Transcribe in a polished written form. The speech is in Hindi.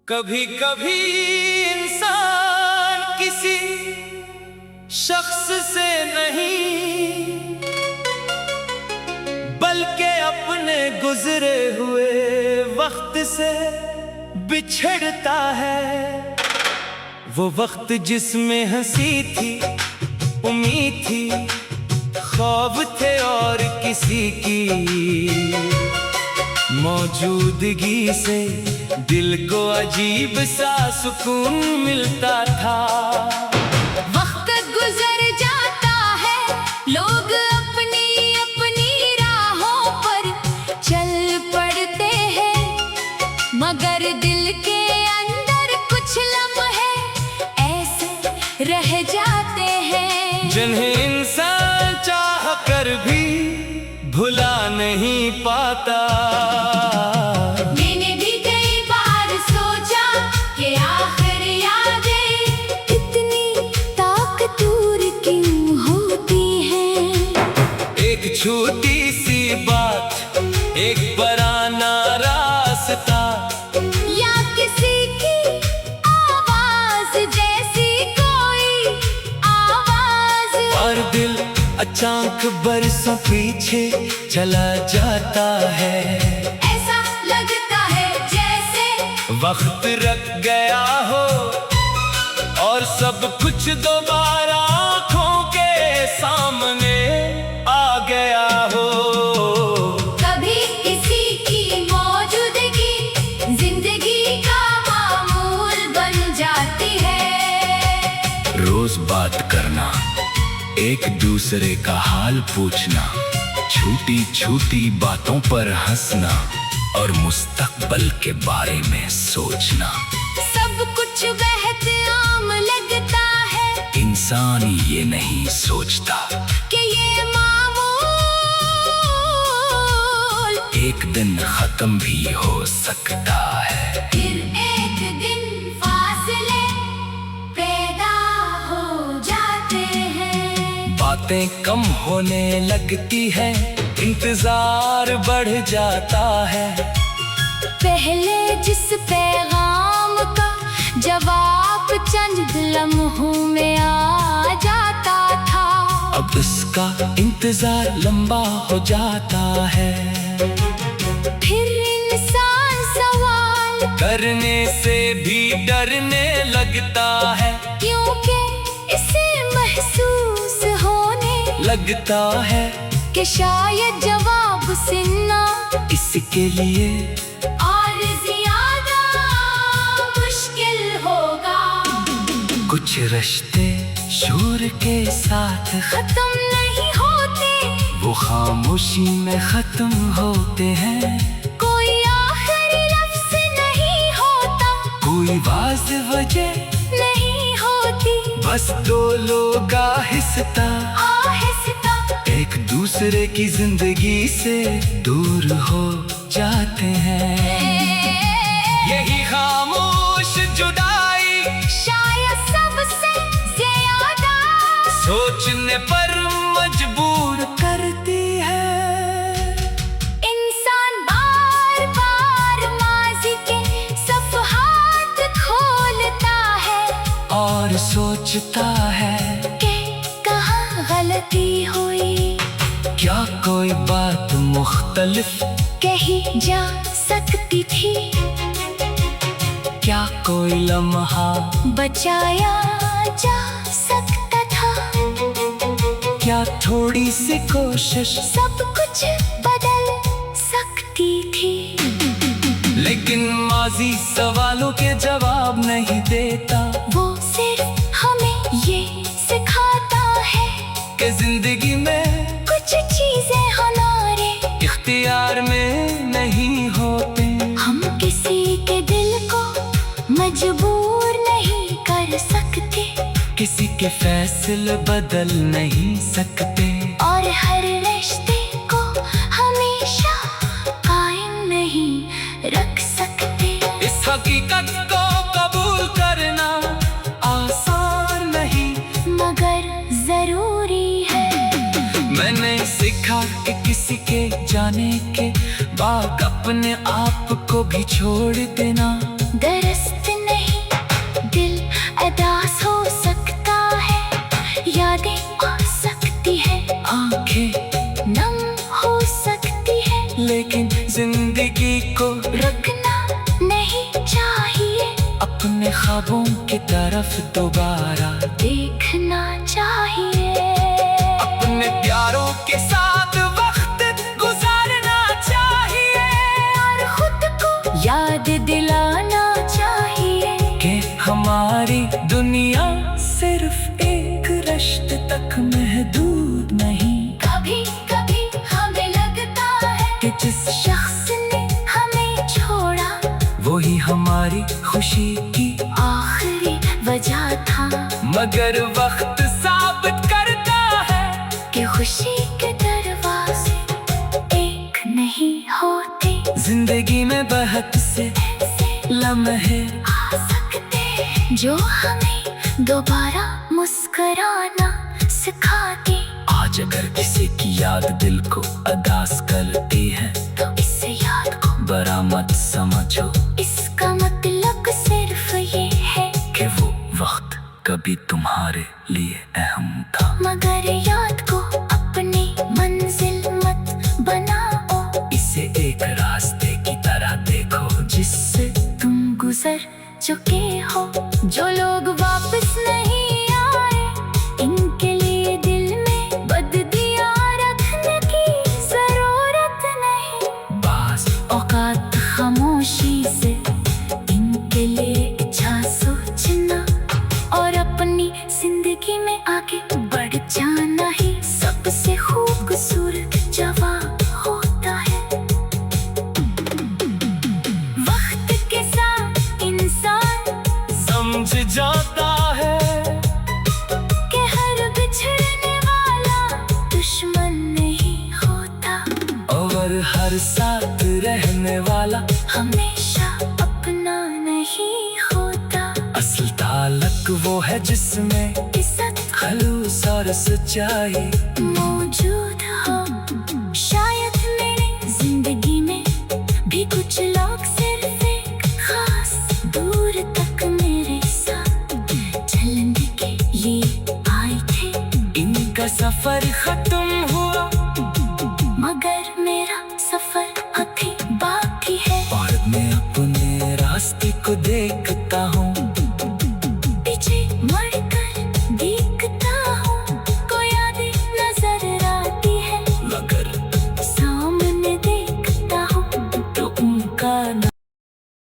कभी कभी इंसान किसी शख्स से नहीं बल्कि अपने गुजरे हुए वक्त से बिछड़ता है। वो वक्त जिसमें हंसी थी, उम्मीद थी, ख्वाब थे और किसी की मौजूदगी से दिल को अजीब सा सुकून मिलता था। वक्त गुजर जाता है, लोग अपनी अपनी राहों पर चल पड़ते हैं, मगर दिल के अंदर कुछ लम्हे ऐसे रह जाते हैं जिन्हें इंसान चाह कर भी भुला नहीं पाता। मैंने भी कई बार सोचा कि आखिर यादें इतनी ताकतवर क्यों होती हैं। एक छोटी सी बात, एक पुराना रास्ता, या किसी की आवाज जैसी कोई आवाज, और दिल अचानक बरसों पीछे चला जाता है। ऐसा लगता है जैसे वक्त रख गया हो और सब कुछ दोबारा आँखों के सामने आ गया हो। कभी किसी की मौजूदगी जिंदगी का मामूल बन जाती है। रोज बात करना, एक दूसरे का हाल पूछना, छोटी छोटी बातों पर हंसना और मुस्तकबिल के बारे में सोचना, सब कुछ बेहद आम लगता है। इंसान ये नहीं सोचता कि ये मामूल एक दिन खत्म भी हो सकता है। फिर एक दिन फासले पैदा हो जाते हैं, बातें कम होने लगती है, इंतजार बढ़ जाता है। पहले जिस पैगाम का जवाब चंद लम्हों में आ जाता था, अब उसका इंतजार लंबा हो जाता है। फिर इंसान सवाल करने से भी डरने लगता है, क्योंकि इसे महसूस होने लगता है कि शायद जवाब सुनना इसके लिए और ज्यादा मुश्किल होगा। कुछ रिश्ते शोर के साथ खत्म नहीं होते, वो खामोशी में खत्म होते हैं। कोई आखिरी लफ्ज नहीं होता, कोई वाज वजह नहीं होती, बस दो लोग आहिस्ता एक दूसरे की जिंदगी से दूर हो जाते हैं। यही खामोश जुदाई शायद सबसे ज्यादा सोचने पर मजबूर करती है। इंसान बार बार माजी के सफ़हात खोलता है और सोचता है कि कहाँ गलती हुई, क्या कोई बात मुख्तलिफ कही जा सकती थी, क्या कोई लम्हा बचाया जा सकता था, क्या थोड़ी सी कोशिश सब कुछ बदल सकती थी। लेकिन माजी सवालों के जवाब नहीं देता, वो सिर्फ हमें ये सिखाता है कि जिंदगी में कुछ चीजें हमारे इख्तियार में नहीं होते। हम किसी के दिल को मजबूर नहीं कर सकते, किसी के फैसले बदल नहीं सकते, और हर रिश्ते को हमेशा कायम नहीं रख सकते। इस हकीकत को कबूल करना आसान नहीं मगर जरूरी है। मैंने सीखा कि किसी के जाने के बाद अपने आप को भी छोड़ देना दरस्त नहीं दिल अदास हो सकता है, यादें आ सकती है, आंखें नम हो सकती है, लेकिन जिंदगी को रुकना नहीं चाहिए, अपने ख्वाबों की तरफ दोबारा देखना चाहिए। अपने प्यारों के साथ वक्त गुजारना चाहिए, और खुद को याद दिलाना चाहिए कि हमारी दुनिया सिर्फ एक रिश्ते तक महदूद नहीं। कभी कभी हमें लगता है कि जिस शख्स ने हमें छोड़ा वही हमारी खुशी की आखिरी वजह था, मगर वक्त साबित करता है कि खुशी के दरवाजे एक नहीं होते, जिंदगी में बहुत से लम्हे आ सकते हैं जो हमें दोबारा मुस्कुराना सिखाते। आज अगर किसी की याद दिल को अदास करती है तो इस याद को बरा मत समझो, इसका मतलब सिर्फ ये है कि वो वक्त कभी तुम्हारे लिए अहम था। मगर याद को अपनी मंजिल मत बनाओ, इसे एक रास्ते की तरह देखो जिससे तुम गुजर चुके हो। जो लोग वापस नहीं आए इनके लिए दिल में बददियां रखने की जरूरत नहीं, बास औकात खामोशी से इनके लिए अच्छा सोचना और अपनी जिंदगी में आगे बढ़ जाना ही सबसे खूबसूरत जवाब होता है। वक्त के साथ इंसान समझ जाता है कि हर बिछड़ने वाला दुश्मन नहीं होता, और हर साथ रहने वाला हमेशा अपना नहीं होता। असल ताल्लुक वो है जिसमें इज्जत खलूस और सच्चाई मौजूद हो। शायद मेरी जिंदगी में भी कुछ लोग सिर्फ एक खास दूर तक मेरे साथ चलने के लिए आए थे, इनका सफर खत्म हुआ मगर मेरा सफर अभी बाकी है। और मैं अपने रास्ते को देखता हूँ